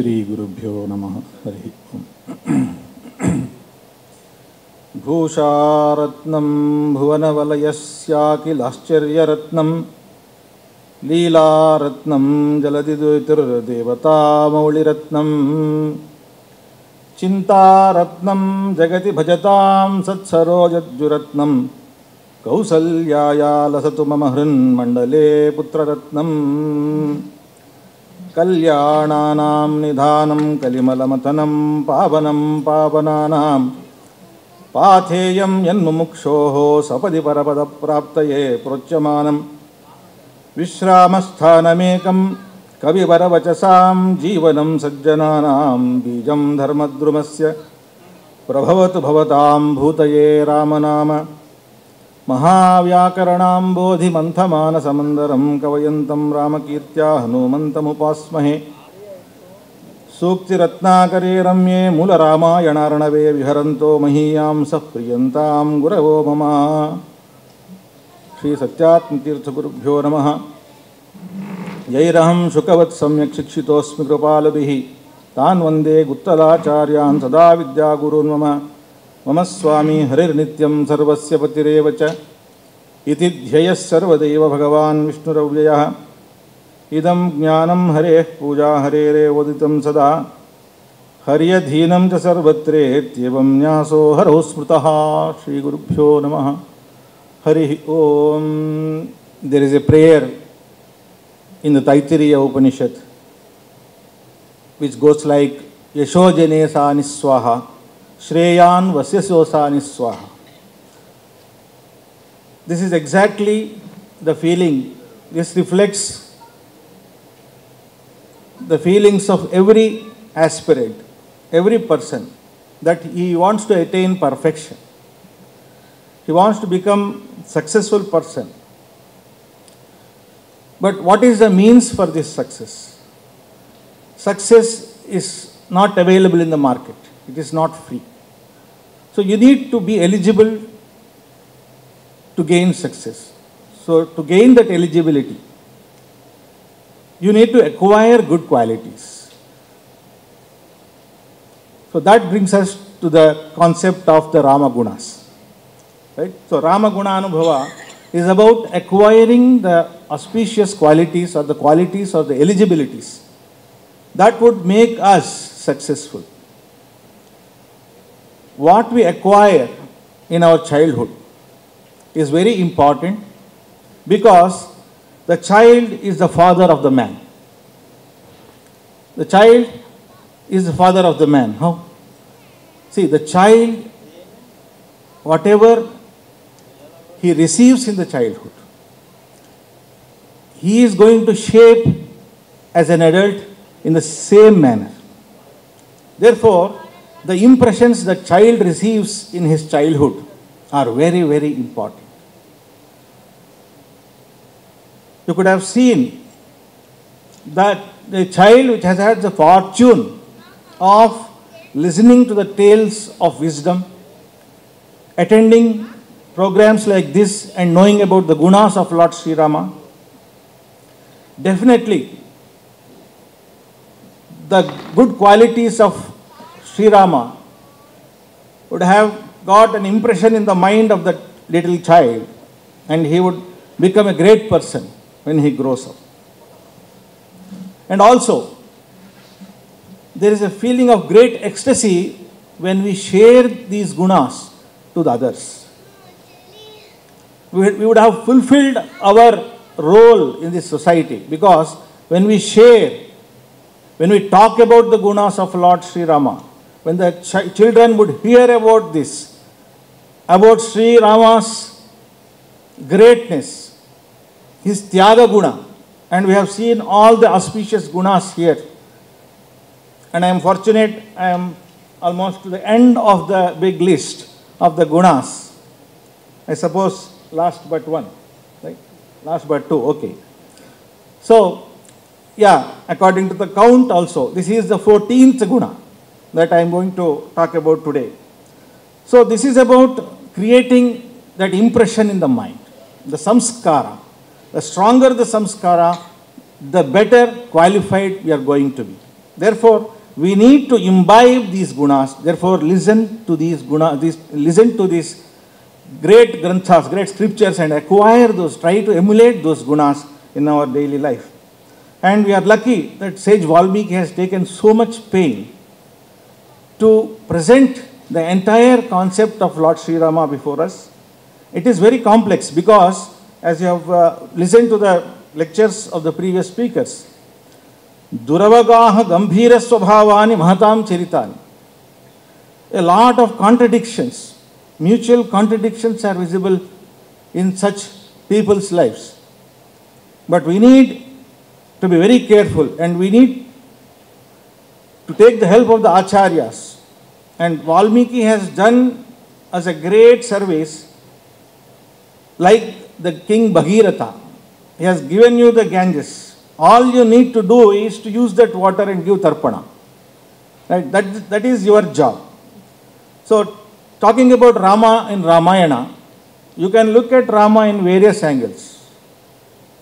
श्री गुरुभ्यो नमः। हरि ओम्। भूषारत्नं भुवनवलयस्याखिलाश्चर्यरत्नं लीलारत्नं जलधिदेवतामौलिरत्नं चिन्तारत्नं जगति भजतां सत्सरोजज्जुरत्नं कौसल्याया लसतु मम हृन्मण्डले पुत्ररत्नं कल्याणानां निधानं कलिमलमथनं पावनं पावनानां पाथेयं यन्मुमुक्षोः सपदि परपदप्राप्तये प्रोच्यमानं विश्रामस्थानमेकं कविवरवचसां जीवनं सज्जनानां बीजं धर्मद्रुमस्य प्रभवतु भवतां भूतये रामनाम महाव्याकरणाम्बोधिमन्थमानसमन्दरं कवयन्तं रामकीर्त्या हनुमन्तमुपास्महे। सूक्तिरत्नाकरे रम्ये मूलरामायणार्णवे विहरन्तो महीयां सः प्रियन्तां गुरवो मम। श्री सत्यात्मतीर्थगुरुभ्यो नमः। यैरहं शुकवत् सम्यक् शिक्षितोऽस्मि कृपालुभिः तान् वन्दे गुत्तलाचार्यान् सदा विद्यागुरून् मम। मम स्वामी हरिर्नित्यं सर्वस्य पतिरेव च इति ध्येयः सर्वदैव भगवान् विष्णुरव्ययः। इदं ज्ञानं हरेः पूजा हरेरेवोदितं सदा हर्यधीनं च सर्वत्रेत्येवं न्यासो हरौ स्मृतः। श्रीगुरुभ्यो नमः। हरिः ओम्। There is a prayer in the Taittiriya Upanishad which goes like Yashojane Sani Swaha Shreyan Vasyasosani Swaha. This is exactly the feeling. This reflects the feelings of every aspirant, every person, that he wants to attain perfection. He wants to become a successful person. But what is the means for this success? Success is not available in the market. It is not free. So you need to be eligible to gain success. So to gain that eligibility, you need to acquire good qualities. So that brings us to the concept of the Rama Gunas. Right? So Rama Guna Anubhava is about acquiring the auspicious qualities or the qualities or the eligibilities that would make us successful. What we acquire in our childhood is very important because the child is the father of the man. The child is the father of the man. How? See, the child, whatever he receives in the childhood, he is going to shape as an adult in the same manner. Therefore, the impressions the child receives in his childhood are very, very important. You could have seen that the child which has had the fortune of listening to the tales of wisdom, attending programs like this and knowing about the gunas of Lord Sri Rama, definitely the good qualities of Sri Rama would have got an impression in the mind of that little child, and he would become a great person when he grows up. And also, there is a feeling of great ecstasy when we share these gunas to the others. We would have fulfilled our role in this society, because when we share, when we talk about the gunas of Lord Sri Rama, when the children would hear about this, about Sri Rama's greatness, his Tyaga Guna, and we have seen all the auspicious gunas here. And I am fortunate, I am almost to the end of the big list of the gunas. I suppose last but one, right? Last but two, okay. So, yeah, according to the count also, this is the 14th guna that I am going to talk about today. So this is about creating that impression in the mind, the samskara. The stronger the samskara, the better qualified we are going to be. Therefore, we need to imbibe these gunas. Therefore, listen to these listen to these great granthas, great scriptures, and acquire those, try to emulate those gunas in our daily life. And we are lucky that Sage Valmiki has taken so much pain to present the entire concept of Lord Sri Rama before us. It is very complex because, as you have listened to the lectures of the previous speakers, Duravagaha Gambhira Swabhavani Mahatam Charitani. A lot of contradictions, mutual contradictions are visible in such people's lives. But we need to be very careful, and we need to take the help of the Acharyas. And Valmiki has done as a great service, like the King Bhagiratha. He has given you the Ganges. All you need to do is to use that water and give tarpana. Right? That is your job. So, talking about Rama in Ramayana, you can look at Rama in various angles.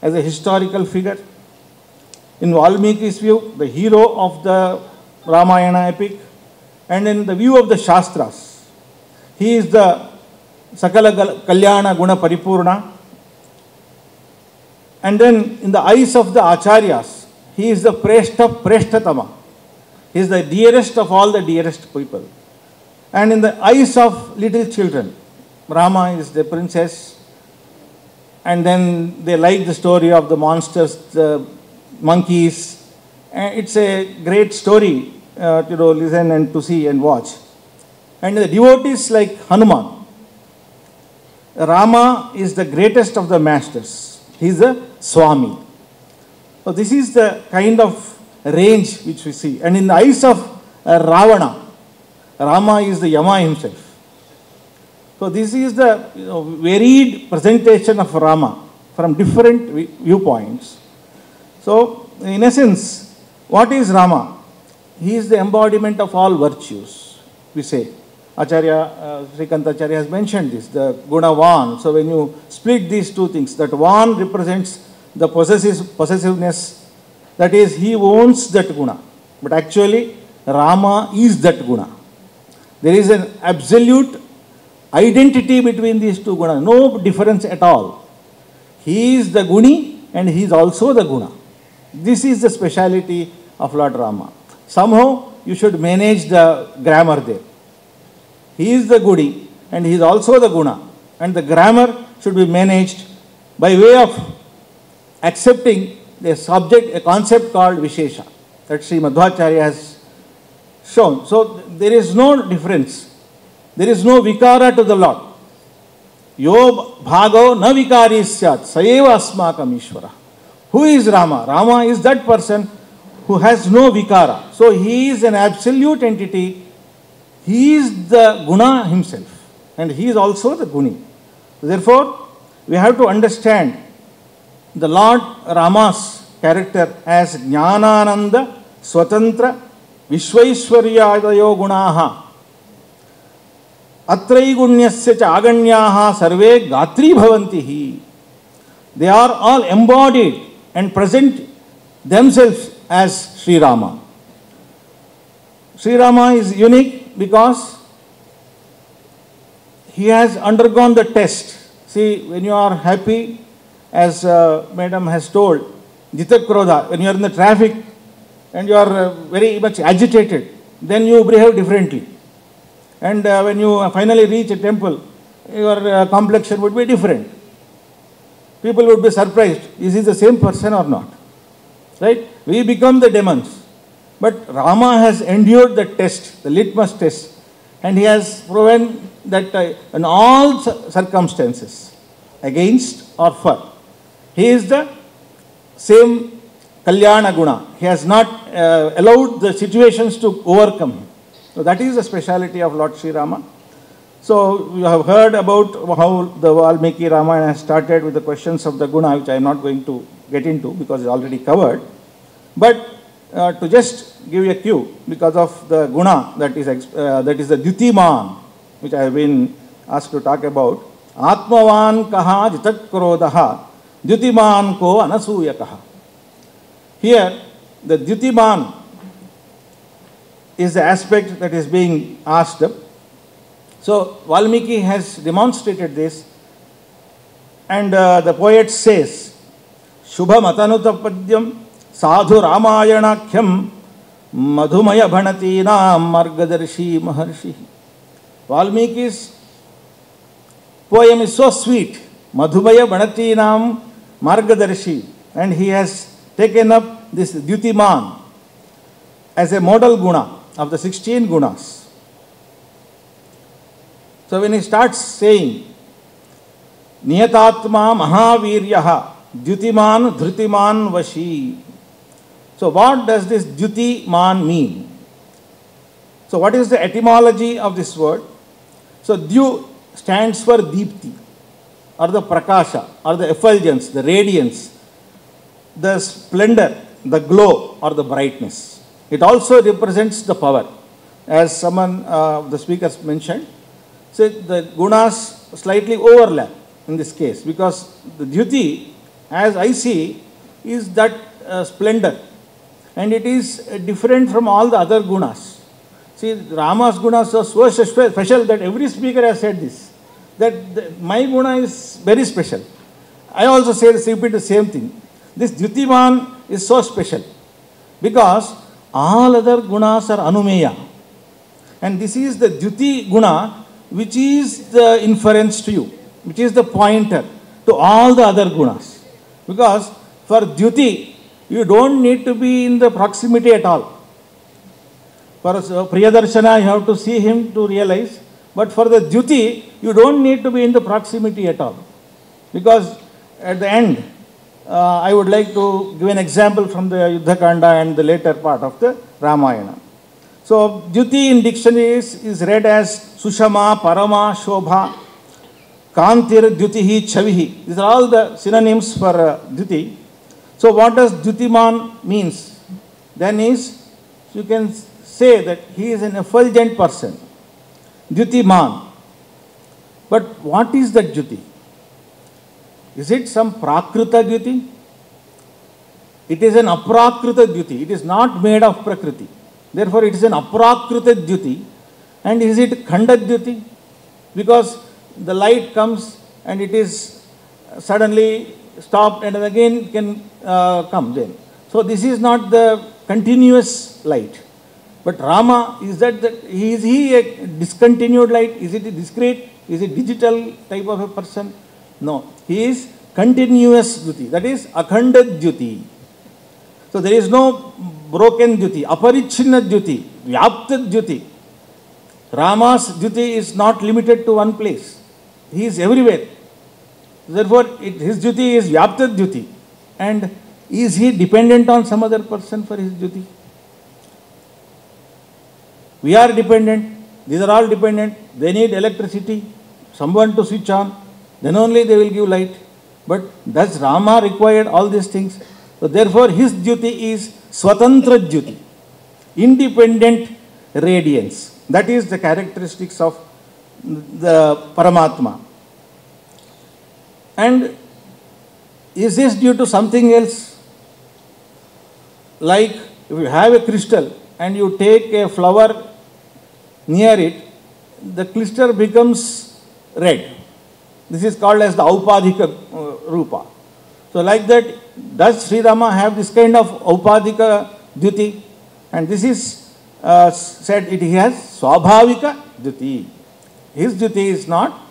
As a historical figure, in Valmiki's view, the hero of the Ramayana epic, and in the view of the Shastras, he is the Sakala Kalyana Guna Paripurna. And then in the eyes of the Acharyas, he is the Preshta Preshtatama. He is the dearest of all the dearest people. And in the eyes of little children, Rama is the princess. And then they like the story of the monsters, the monkeys. And it's a great story to listen and to see and watch. And the devotees like Hanuman, Rama is the greatest of the masters. He is a Swami. So this is the kind of range which we see. And in the eyes of Ravana, Rama is the Yama himself. So this is the varied presentation of Rama from different viewpoints. So in essence, what is Rama? He is the embodiment of all virtues, we say. Acharya, Srikanta Acharya has mentioned this, the Guna Van. So when you split these two things, that Van represents the possessiveness, that is, he owns that Guna. But actually, Rama is that Guna. There is an absolute identity between these two Gunas, no difference at all. He is the Guni and he is also the Guna. This is the speciality of Lord Rama. Somehow, you should manage the grammar there. He is the Guni and he is also the Guna. And the grammar should be managed by way of accepting a subject, a concept called Vishesha, that Sri Madhvacharya has shown. So there is no difference. There is no vikara to the Lord. Yo bhago na vikari syat sayeva asmakam ishvara. Who is Rama? Rama is that person who has no vikara. So he is an absolute entity. He is the Guna himself. And he is also the Guni. Therefore, we have to understand the Lord Rama's character as Jnanananda Swatantra Vishwaishwaryadayo Gunaha Atraigunyasya cha aganyaha sarve gatri bhavantihi. They are all embodied and present themselves as Sri Rama. Sri Rama is unique because he has undergone the test. See, when you are happy, as Madam has told, Jitakrodha, when you are in the traffic and you are very much agitated, then you behave differently. And when you finally reach a temple, your complexion would be different. People would be surprised, is he the same person or not? Right? We become the demons. But Rama has endured the test, the litmus test, and he has proven that in all circumstances, against or for, he is the same Kalyana Guna. He has not allowed the situations to overcome him. So that is the speciality of Lord Sri Rama. So you have heard about how the Valmiki Ramayana has started with the questions of the Guna, which I am not going to get into because it's already covered. But to just give you a cue, because of the Guna that is the Dyutiman, which I have been asked to talk about. Atmavan kaha jitakrodaha Dyutiman ko anasuyakaha. Here, the Dyutiman is the aspect that is being asked. So Valmiki has demonstrated this, and the poet says, Shubha Matanutapadyam Sadhu Ramayanakyam Madhumaya Bhanatinam Margadarshi Maharshi. Valmiki's poem is so sweet, Madhumaya Bhanatinam Margadarshi, and he has taken up this Dyutiman as a model guna of the 16 gunas. So when he starts saying, Niyatatma Mahaviryaha Dyutiman Dhrutiman Vashi. So what does this Dyutiman mean? So what is the etymology of this word? So Dyu stands for Deepti, or the Prakasha, or the effulgence, the radiance, the splendor, the glow, or the brightness. It also represents the power, as someone the speakers mentioned. So the gunas slightly overlap in this case, because the Dyuti, as I see, is that splendor, and it is different from all the other gunas. See, Rama's gunas are so special that every speaker has said this, that my guna is very special. I also repeat the same thing. This Dyutiman is so special because all other gunas are anumeya, and this is the Dyuti guna, which is the inference to you, which is the pointer to all the other gunas. Because for Dyuti, you don't need to be in the proximity at all. For Priyadarshana, you have to see him to realize. But for the Dyuti, you don't need to be in the proximity at all. Because at the end, I would like to give an example from the Yuddhakanda and the later part of the Ramayana. So Dyuti in dictionaries is read as Sushama, Parama, Shobha, Kantir, Dyutihi, Chavihi. These are all the synonyms for Dyuti. So what does Dyutiman means? Then is, you can say that he is an effulgent person. Dyutiman. But what is that Dyuti? Is it some Prakrita Dyuti? It is an Aprakrita Dyuti. It is not made of Prakriti. Therefore, it is an Aprakrita Dyuti. And is it Khanda Dyuti? Because the light comes and it is suddenly stopped and again can come then. So this is not the continuous light. But Rama, is he a discontinued light? Is it a discrete? Is it digital type of a person? No. He is continuous Dyuti. That is Akhanda Dyuti. So there is no broken Dyuti, Aparichinna Dyuti, Vyapta Dyuti. Rama's Dyuti is not limited to one place. He is everywhere. Therefore, his Dyuti is Vyapta Dyuti. And is he dependent on some other person for his Dyuti? We are dependent. These are all dependent. They need electricity, someone to switch on. Then only they will give light. But does Rama require all these things? So therefore, his Dyuti is Swatantra Dyuti, independent radiance. That is the characteristics of the Paramatma. And is this due to something else? Like if you have a crystal and you take a flower near it, the crystal becomes red. This is called as the Aupadhika Rupa. So like that, does Sri Rama have this kind of Aupadhika Dyuti? And this is said he has Swabhavika Dyuti. His Dyuti is not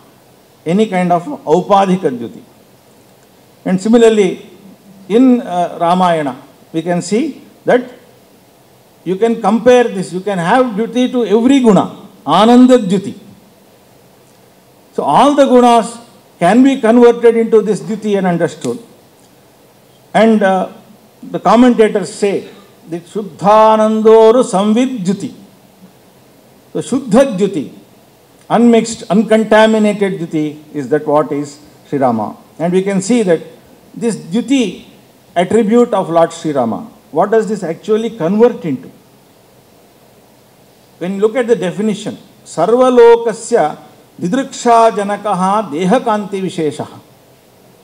any kind of Aupadhika Dyuti. And similarly, in Ramayana, we can see that you can compare this, you can have Dyuti to every guna, Ananda Dyuti. So all the gunas can be converted into this Dyuti and understood. And the commentators say that Shuddhanandoru Samvid Dyuti. So Shuddha Dyuti, unmixed, uncontaminated Dyuti is that what is Sri Rama. And we can see that this Dyuti attribute of Lord Sri Rama, what does this actually convert into? When you look at the definition, Sarvalokasya Didriksha Janakaha Dehakanti Visheshaha.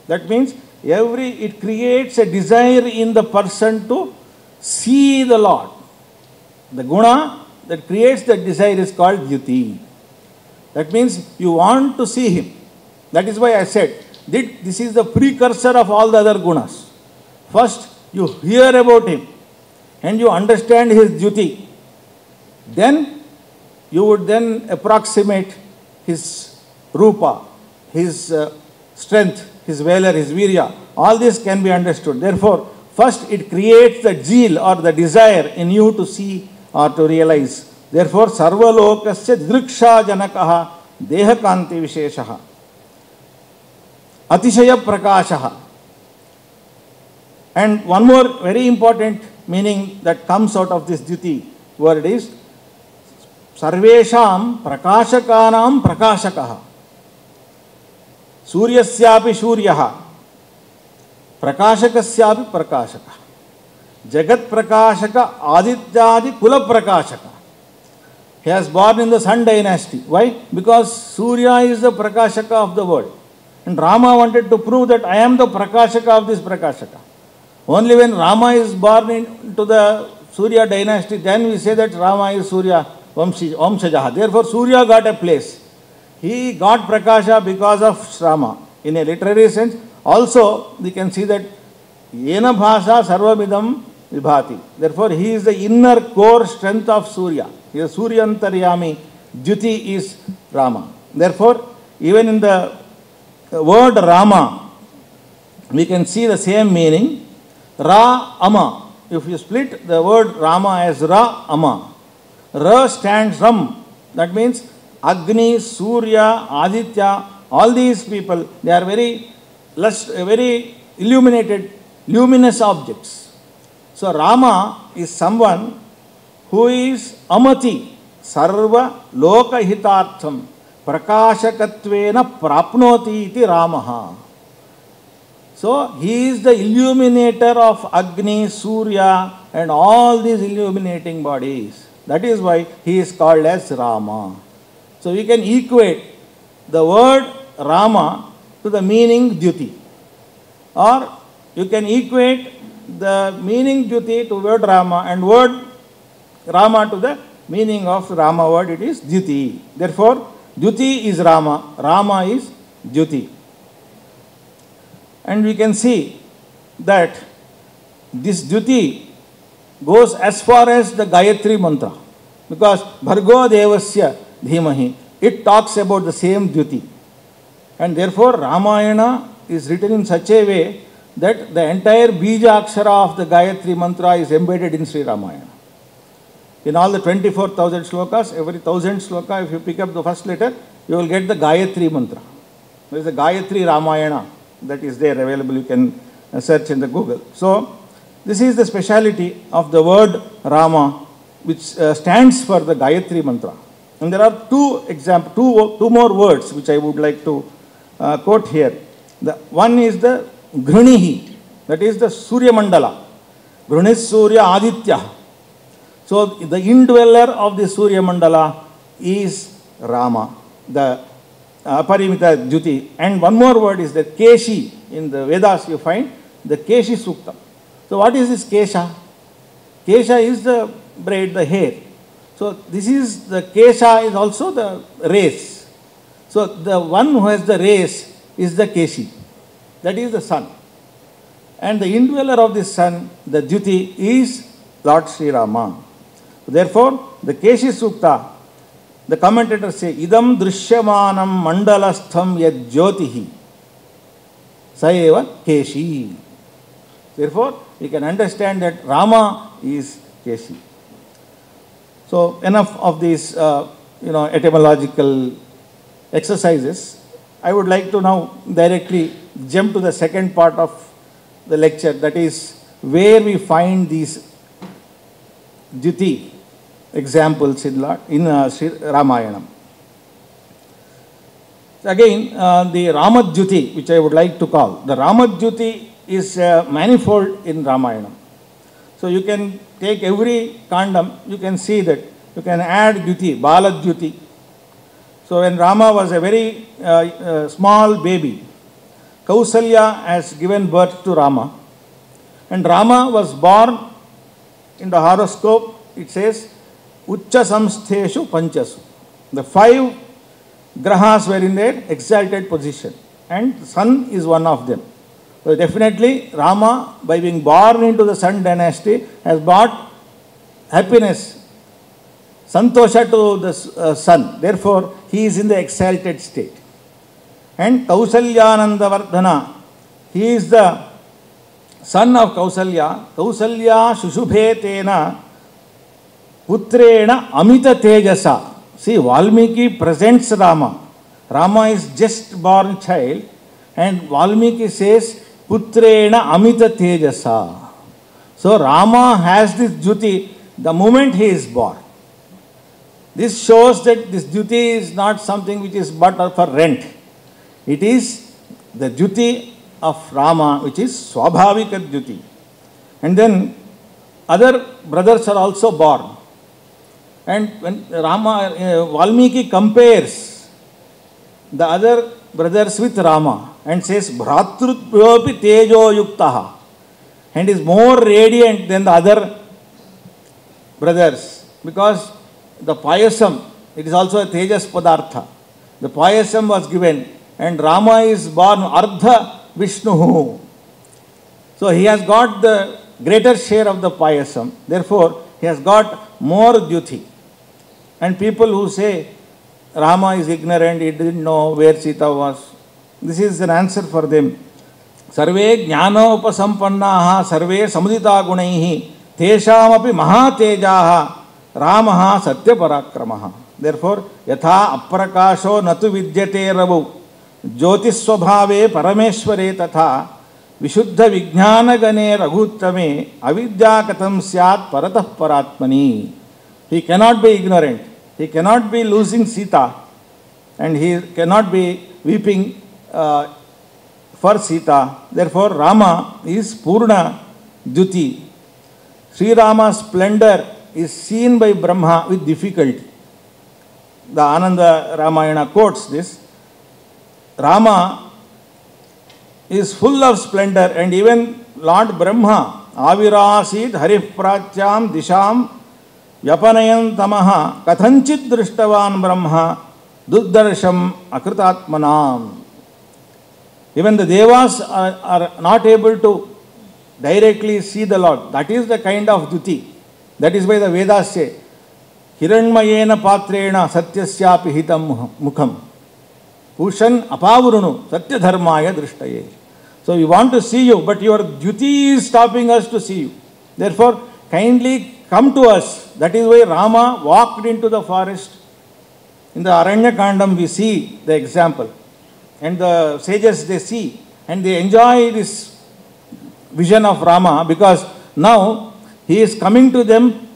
That means it creates a desire in the person to see the Lord. The guna that creates that desire is called Dyuti. That means you want to see him. That is why I said, this is the precursor of all the other gunas. First, you hear about him and you understand his Dyuti. Then, you would then approximate his Rupa, his strength, his valor, his virya. All this can be understood. Therefore, first it creates the zeal or the desire in you to see or to realize. Therefore, sarvalokasya driksha janakaha dehakanti visheshaha atishaya prakashaha. And one more very important meaning that comes out of this Dyuti word is sarvesham prakashakanam prakashakaha. Suryasyapi suryaha prakashakasyapi prakashaka. Jagat prakashaka adityadi kula prakashaka. He was born in the Sun dynasty. Why? Because Surya is the prakashaka of the world. And Rama wanted to prove that I am the prakashaka of this prakashaka. Only when Rama is born into the Surya dynasty, then we say that Rama is Surya Vamshajaha. Therefore, Surya got a place. He got Prakasha because of Rama. In a literary sense, also we can see that Yena Bhasha Sarvamidam Vibhati. Therefore, he is the inner core strength of Surya. He is Suryantaryami. Dyuti is Rama. Therefore, even in the word Rama, we can see the same meaning. Ra Ama. If you split the word Rama as Ra Ama, Ra stands Ram. That means Agni, Surya, Aditya, all these people, they are very illuminated, luminous objects. So Rama is someone who is Amati, Sarva Loka Hitartham, Prakashakatvena Prapnoti iti Ramaha. So he is the illuminator of Agni, Surya and all these illuminating bodies. That is why he is called as Rama. So we can equate the word Rama to the meaning Dyuti. Or you can equate the meaning Dyuti to word Rama and word Rama to the meaning of Rama word, it is Dyuti. Therefore, Dyuti is Rama, Rama is Dyuti. And we can see that this Dyuti goes as far as the Gayatri mantra, because Bhargo Devasya Dhimahi, it talks about the same Dyuti. And therefore Ramayana is written in such a way that the entire Bija Akshara of the Gayatri mantra is embedded in Sri Ramayana. In all the 24,000 slokas, every 1,000 sloka, if you pick up the first letter, you will get the Gayatri mantra. There is a Gayatri Ramayana that is there available. You can search in the Google. So this is the speciality of the word Rama, which stands for the Gayatri mantra. And there are two more words which I would like to quote here. The one is the Ghranihi, that is the Surya Mandala. Ghranis Surya Aditya. So the indweller of the Surya Mandala is Rama, the Aparimita Dyuti. And one more word is the Keshi. In the Vedas you find the Keshi Sukta. So what is this Kesha? Kesha is the braid, the hair. So this is the Kesha is also the race. So the one who has the race is the Keshi. That is the sun. And the indweller of this sun, the Dyuti, is Lord Sri Rama. Therefore, the Keshi Sukta, the commentators say, Idam Drishyamanam Mandalastham Yad Jyotihi Saeva Keshi. Therefore, we can understand that Rama is Keshi. So, enough of these etymological exercises. I would like to now directly jump to the second part of the lecture, that is where we find these Dyuti examples in Sri Ramayana. Again, the Ramadyuti, which I would like to call, the Ramadyuti is manifold in Ramayana. So you can take every kandam, you can see that you can add Dyuti, Baladyuti. So when Rama was a very small baby, Kausalya has given birth to Rama. And Rama was born in the horoscope, it says, Ucha Samstheshu Panchasu. The 5 grahas were in their exalted position, and sun is one of them. So definitely Rama, by being born into the Sun dynasty, has brought happiness, santosha to the sun. Therefore, he is in the exalted state. And Kausalyananda Vardhana, he is the son of Kausalya. Kausalya Shushubhe Tena Putrena Amita Tejasa. See, Valmiki presents Rama. Rama is just born child, and Valmiki says, Putrena Amita Tejasa. So Rama has this duty the moment he is born. This shows that this duty is not something which is but for rent. It is the duty of Rama, which is Swabhavika duty. And then other brothers are also born. And when Valmiki compares the other brothers with Rama and says, Bhratrutyopi tejo yuktaha, and is more radiant than the other brothers, because the payasam, it is also a tejas padartha. The payasam was given, and Rama is born Ardha Vishnuhu. So he has got the greater share of the payasam. Therefore, he has got more duty. And people who say Rama is ignorant, he didn't know where Sita was, this is an answer for them. Sarve jnana upasampannaha sarve samudita gunaihi teshamapi mahatejaha Ramaha satya parakramaha. Therefore, yatha aprakasho natu vidyate ravu jyotisvabhave parameshware tatha vishuddha vijnana gane raghuttame avidya katam syat paratah paratmani. He cannot be ignorant. He cannot be losing Sita, and he cannot be weeping for Sita. Therefore, Rama is Purna Duti. Sri Rama's splendor is seen by Brahma with difficulty. The Ananda Ramayana quotes this. Rama is full of splendor, and even Lord Brahma, Avirasid Harih Pratyam Disham Vyapanayan Tamaha Kathanchit Drishtavan Brahma Duddarsham Akritatmanam. Even the Devas are not able to directly see the Lord. That is the kind of duty. That is why the Vedas say, Hiranmayena Patrena Satyasyapi Hitam Mukham Pushan Apavurunu Satya Dharmaya Drishtaye. So we want to see you, but your duty is stopping us to see you. Therefore, kindly come to us. That is why Rama walked into the forest. In the Aranyakandam we see the example. And the sages, they see and they enjoy this vision of Rama, because now he is coming to them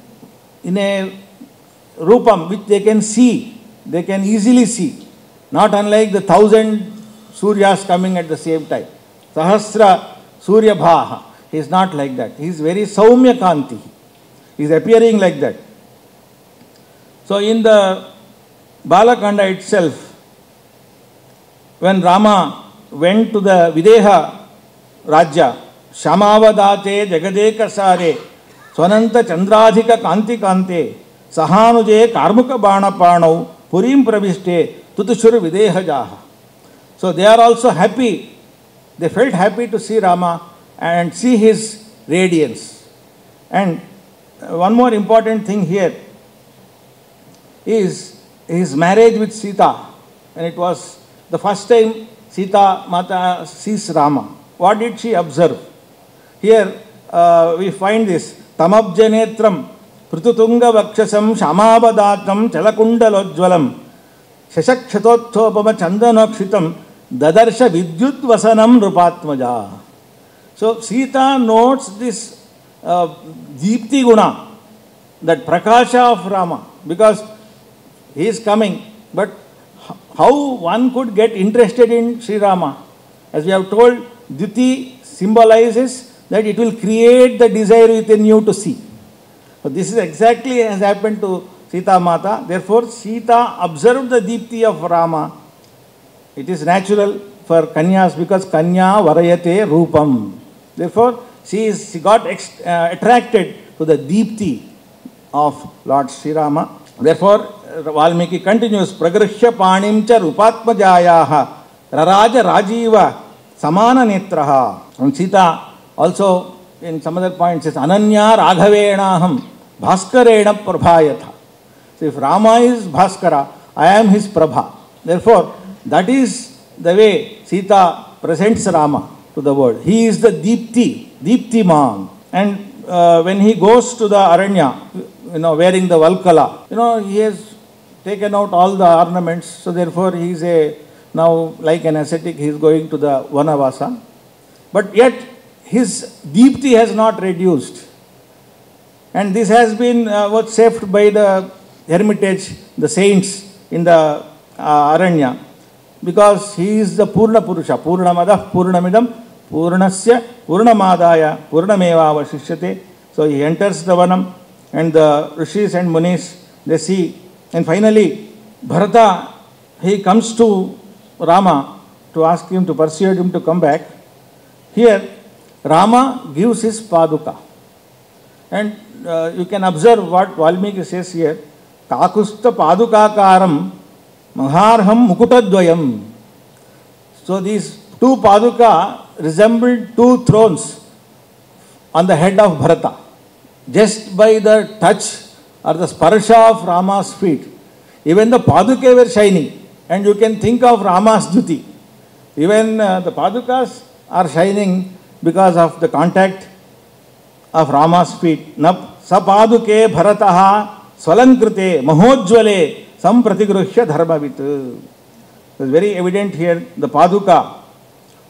in a rupam which they can see. They can easily see. Not unlike the 1,000 Suryas coming at the same time. Sahasra Surya Bhaha. He is not like that. He is very Saumya Kanti. He is appearing like that. So in the Balakanda itself, when Rama went to the Videha Rajya, Shamavadate Jagadeka Sare Swananta Chandradhika Kanti Kante Sahanuje Karmuka Bana Panau Purim Pravishte Tutushur Videha Jaha. So they are also happy. They felt happy to see Rama and see his radiance. And one more important thing here is his marriage with Sita. And it was the first time Sita Mata sees Rama. What did she observe? Here we find this. Tamabjanetram Prututunga Vakshasam Shamabadatam Chalakundalojvalam Shashakshatothopama Chandanakshitam Dadarsha Vidyudvasanam Rupatmaja. So Sita notes this Deepti Guna, that Prakasha of Rama, because he is coming. But how one could get interested in Sri Rama? As we have told, Diti symbolizes that it will create the desire within you to see. So this is exactly has happened to Sita Mata. Therefore, Sita observed the Deepti of Rama. It is natural for Kanyas, because Kanya Varayate Rupam. Therefore, she got attracted to the Deepti of Lord Sri Rama. Therefore, Valmiki continues, Pragrihya panim cha rupatmajayaha raraja rajiva samana netraha. And Sita also in some other points says, Ananya raghavenaham bhaskarena prabhayatha. So if Rama is Bhaskara, I am his Prabha. Therefore, that is the way Sita presents Rama to the world. He is the Deeptiman. And when he goes to the Aranya, wearing the Valkala, he has taken out all the ornaments. So therefore, he is now like an ascetic, he is going to the Vanavasa. But yet, his Deepti has not reduced. And this has been saved by the hermitage, the saints in the Aranya, because he is the Purna Purusha, Purnamadah, Purnamidam, Purnasya, Purnamadaya, Purnameva Vashishyate. So he enters the Vanam, and the Rishis and Munis, they see. And finally, Bharata, he comes to Rama to ask him, to persuade him to come back. Here, Rama gives his Paduka. And you can observe what Valmiki says here. Kakusta Padukakaram Maharham Mukutadvayam. So these two Paduka resembled two thrones on the head of Bharata. Just by the touch or the sparsha of Rama's feet, even the Paduka were shining. And you can think of Rama's duty. Even the Padukas are shining because of the contact of Rama's feet. Sapaduke Bharataha Swalankrite Mahojvale Sampratigruhya Dharmavit. It's very evident here. The Paduka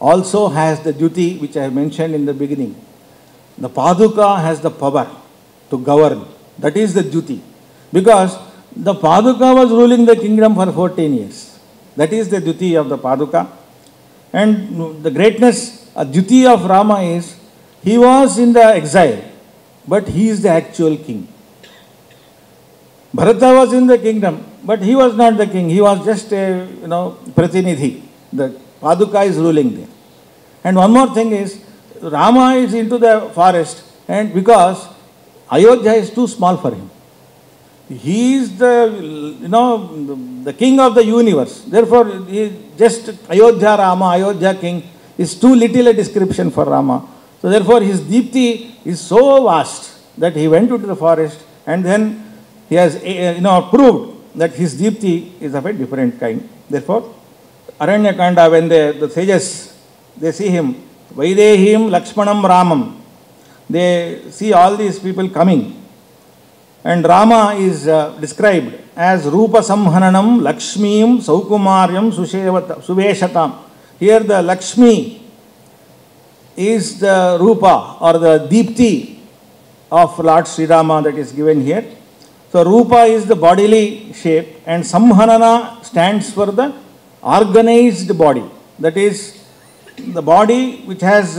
also has the duty which I have mentioned in the beginning. The Paduka has the power to govern. That is the duty. Because the Paduka was ruling the kingdom for 14 years. That is the duty of the Paduka. And the greatness, duty of Rama is, he was in the exile, but he is the actual king. Bharata was in the kingdom, but he was not the king. He was just a, pratinidhi. The Paduka is ruling there. And one more thing is, Rama is into the forest, and because Ayodhya is too small for him. He is the king of the universe. Therefore, just Ayodhya Rama, Ayodhya king is too little a description for Rama. So therefore, his Deepti is so vast that he went into the forest, and then he has proved that his Deepti is of a different kind. Therefore, Aranyakanda, when the sages, they see him, Vaidehim Lakshmanam Ramam, they see all these people coming. And Rama is described as Rupa Samhananam Lakshmim Saukumaryam Suveshatam. Here the Lakshmi is the Rupa or the Deepti of Lord Sri Rama that is given here. So Rupa is the bodily shape, and Samhanana stands for the organized body. That is the body which has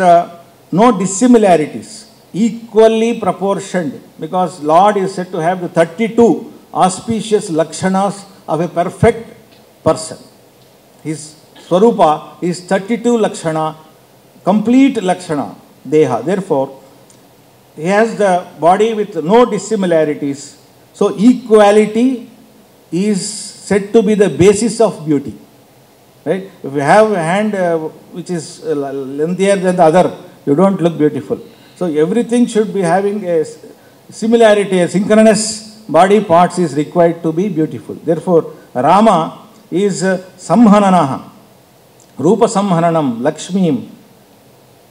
no dissimilarities, equally proportioned, because Lord is said to have the 32 auspicious lakshanas of a perfect person. His Swarupa is 32 lakshana, complete lakshana, deha. Therefore, he has the body with no dissimilarities. So equality is said to be the basis of beauty. Right? If you have a hand which is lengthier than the other, you don't look beautiful. So everything should be having a similarity, a synchronous body parts is required to be beautiful. Therefore, Rama is Samhananaha, Rupa Samhananam, Lakshmim,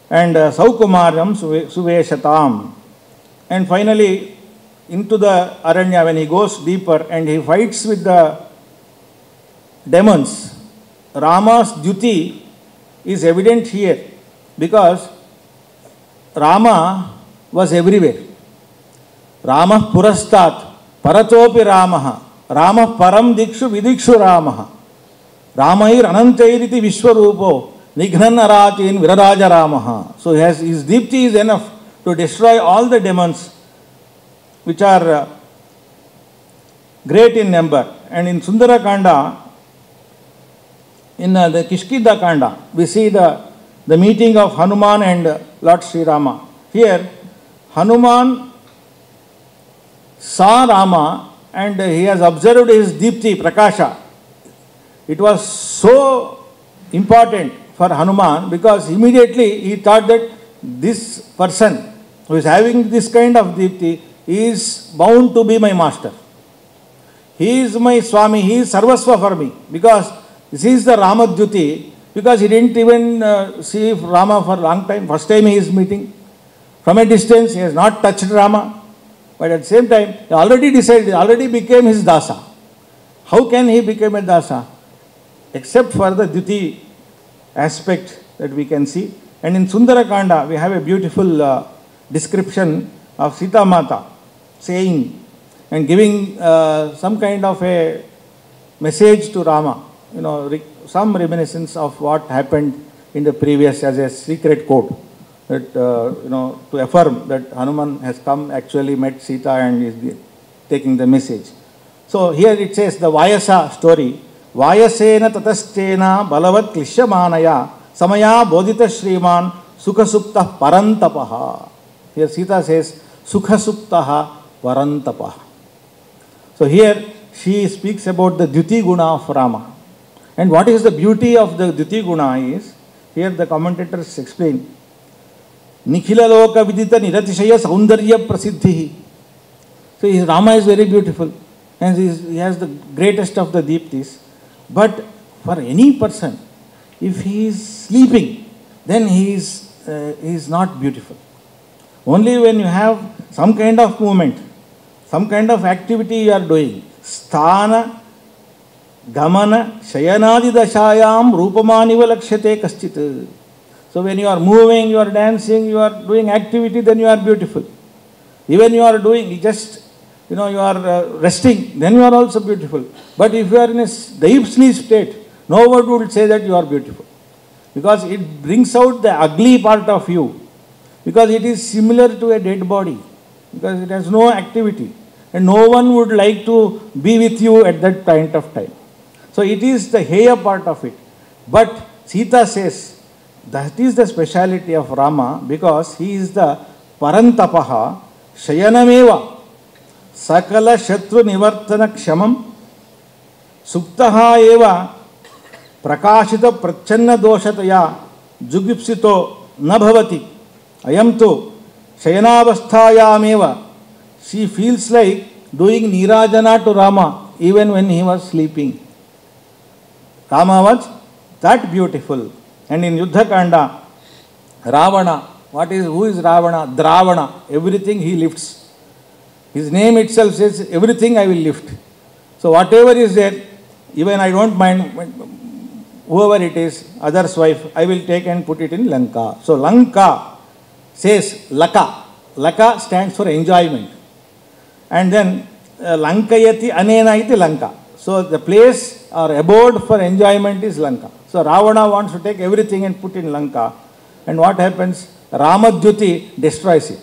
and Saukumaryam Suveshatam. And finally, into the Aranya, when he goes deeper and he fights with the demons, Rama's duty is evident here, because Rama was everywhere. Rama Purastat, Paratopi Ramaha, Rama Param Dikshu Vidikshu Ramaha, Ramair Anantairiti Vishwarupo, Nignan Aratin Viraraja Ramaha. So his Deepti is enough to destroy all the demons which are great in number. And in Sundara Kanda, in the Kishkida Kanda, we see the meeting of Hanuman and Lord Sri Rama. Here, Hanuman saw Rama and he has observed his Deepti, Prakasha. It was so important for Hanuman because immediately he thought that this person who is having this kind of Deepti is bound to be my master. He is my Swami, he is Sarvasva for me because this is the Ramadhyuti, because he didn't even see Rama for a long time. First time he is meeting. From a distance, he has not touched Rama. But at the same time, he already decided, he already became his dasa. How can he become a dasa? Except for the Dhyuti aspect that we can see. And in Sundarakanda, we have a beautiful description of Sita Mata saying and giving some kind of a message to Rama, some reminiscence of what happened in the previous as a secret code, that to affirm that Hanuman has come, actually met Sita and is taking the message. So here it says the Vayasa story, Vayasena tatastena balavat klishyamanaya samaya bodhita shriman sukhasuptah parantapaha. Here Sita says sukhasuptah parantapaha. So here she speaks about the Dhyuti guna of Rama. And what is the beauty of the Dhyuti guna is, here the commentators explain, Nikhila loka vidita niratishaya saundarya prasiddhi. So his Rama is very beautiful and he has the greatest of the Deeptis. But for any person, if he is sleeping, then he is not beautiful. Only when you have some kind of movement, some kind of activity you are doing, sthana, gamana, shayanadi dashayam rupamaniva lakshyate kaschit. So when you are moving, you are dancing, you are doing activity, then you are beautiful. Even you are doing just, you are resting, then you are also beautiful. But if you are in a deep sleep state, no one would say that you are beautiful. Because it brings out the ugly part of you. Because it is similar to a dead body. Because it has no activity. And no one would like to be with you at that point of time. So it is the heya part of it. But Sita says, that is the speciality of Rama, because he is the parantapaha shayanameva sakala shatru nivartana kshamam suptaha eva prakashita prachanna doshataya jugipsito nabhavati ayam tu shayanavasthayameva. She feels like doing nirajana to Rama even when he was sleeping. Rama was that beautiful. And in Yuddha Kanda, Ravana, who is Ravana? Dravana, everything he lifts. His name itself says, everything I will lift. So whatever is there, even I don't mind, whoever it is, other's wife, I will take and put it in Lanka. So Lanka says Laka. Laka stands for enjoyment. And then Lankayati Anena iti Lanka. So the place or abode for enjoyment is Lanka. So Ravana wants to take everything and put in Lanka. And what happens? Ramadhyuti destroys it.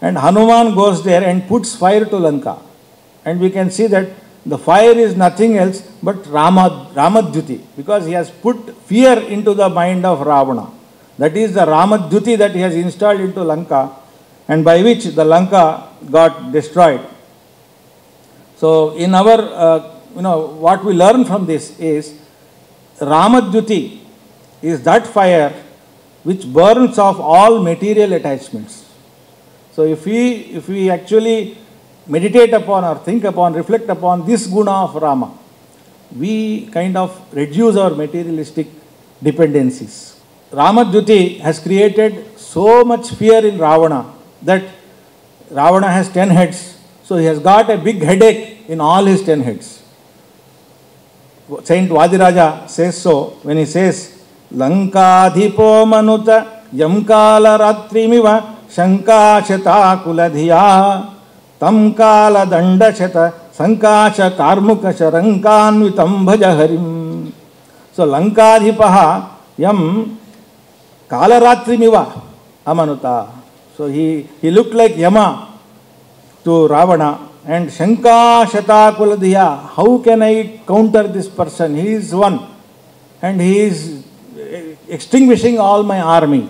And Hanuman goes there and puts fire to Lanka. And we can see that the fire is nothing else but Ramadhyuti. Because he has put fear into the mind of Ravana. That is the Ramadhyuti that he has installed into Lanka. And by which the Lanka got destroyed. So in our, what we learn from this is, Ramadhyuti is that fire which burns off all material attachments. So if we actually meditate upon or think upon, reflect upon this guna of Rama, we kind of reduce our materialistic dependencies. Ramadhyuti has created so much fear in Ravana that Ravana has 10 heads. So he has got a big headache in all his 10 heads. Saint Vadiraja says so when he says, Lankadhipo manuta yamkala ratrimiva shankashata kuladhiya tamkala dandashata sankasha karmuka sharankanvitam bhajaharim. So Lankadhipaha yam kalaratrimiva amanuta. So he looked like Yama to Ravana. And Shanka Shata Kuladhiya, how can I counter this person? He is one. And he is extinguishing all my army.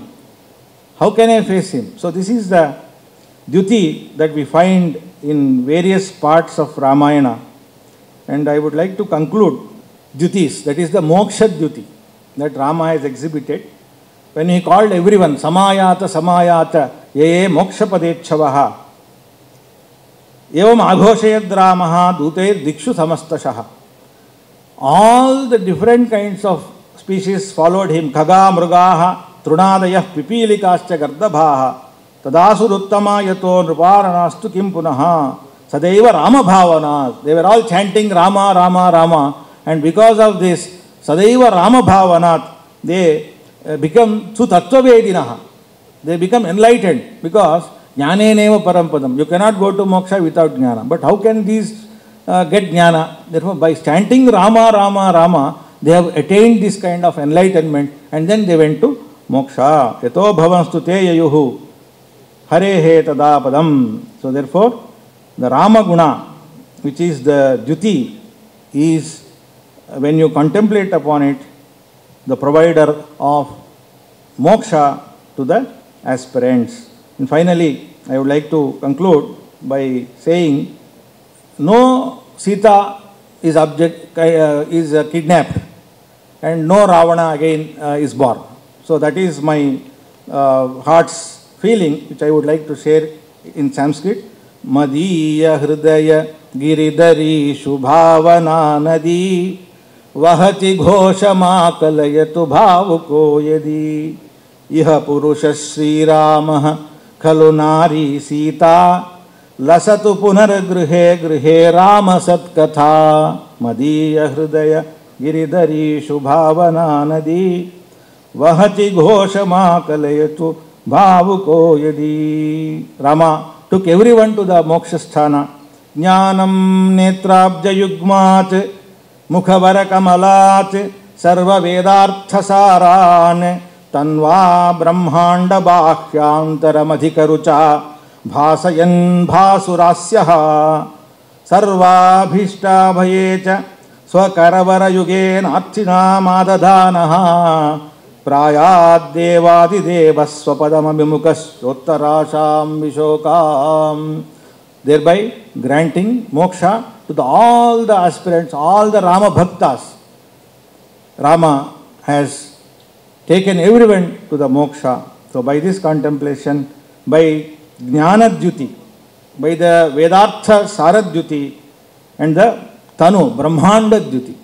How can I face him? So this is the Dhyuti that we find in various parts of Ramayana. And I would like to conclude duties, that is the moksha duty that Rama has exhibited. When he called everyone, samayata samayata ye moksha padechavaha evam aghoshayad ramaha duteir dikshu samastashaha. All the different kinds of species followed him. Khaga mrugaha trunadayah pipilikascha gardabhaha tadasuruttama yato nruparanastu kim punaha sadaiva rama bhavana. They were all chanting Rama, Rama, Rama. And because of this sadaiva rama bhavanat, they become sutattvavedinaha. They become enlightened because jnane neva parampadam. You cannot go to moksha without jnana. But how can these get jnana? Therefore, by chanting Rama, Rama, Rama, they have attained this kind of enlightenment, and then they went to moksha. Yato bhavanstu te yayuhu harehe tadapadam. So therefore, the Rama guna, which is the duty, is when you contemplate upon it, the provider of moksha to the aspirants. And finally, I would like to conclude by saying, no Sita is kidnapped, and no Ravana again is born. So that is my heart's feeling, which I would like to share in Sanskrit. Madiya hridaya giridari shubhavana nadi vahati ghosha kalayatu bhavuko yadi iha purusha Sri Ramah khalu nari Sita lasatu punargrihe grihe Rama satkatha madiya hridaya giridari shubhavana nadi vahati ghosha kalayatu bhavuko yadi. Rama took everyone to the moksha sthana. Jnanam netrabja yugmat mukhavara kamalat sarva vedartha saran tanva brahmanda bhakyantaram adhikarucha bhasayan bhasurasyaha sarva bhishta bhayecha swakaravara yugen archina madadhanaha prayad devadi devaswapadam abhimukas uttarasham vishokam, thereby granting moksha to all the aspirants, all the Rama bhaktas. Rama has taken everyone to the moksha. So by this contemplation, by jnana duty, by the vedartha sarad duty, and the tanu brahmanda duty,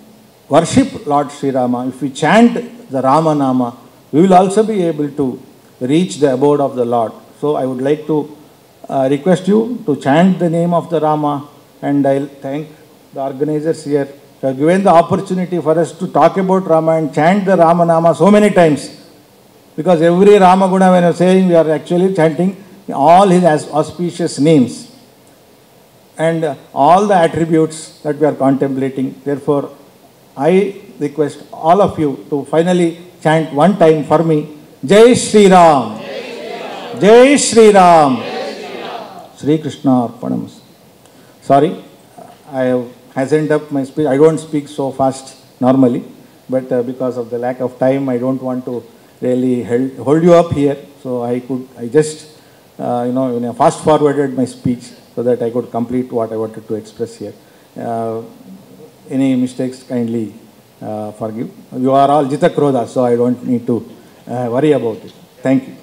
worship Lord Sri Rama. If we chant the Rama Nama, we will also be able to reach the abode of the Lord. So I would like to request you to chant the name of the Rama, and I'll thank the organizers here who have given the opportunity for us to talk about Rama and chant the Rama Nama so many times. Because every Rama Guna, when I'm saying, we are actually chanting all his auspicious names and all the attributes that we are contemplating. Therefore, I request all of you to finally chant one time for me, Jai Shri Ram, Jai Shri Ram, Shri Krishna Arpanam. Sorry, I have hastened up my speech. I don't speak so fast normally, but because of the lack of time, I don't want to really hold you up here. So I just fast forwarded my speech so that I could complete what I wanted to express here. Any mistakes, kindly forgive. You are all Jita Krodha, so I don't need to worry about it. Thank you.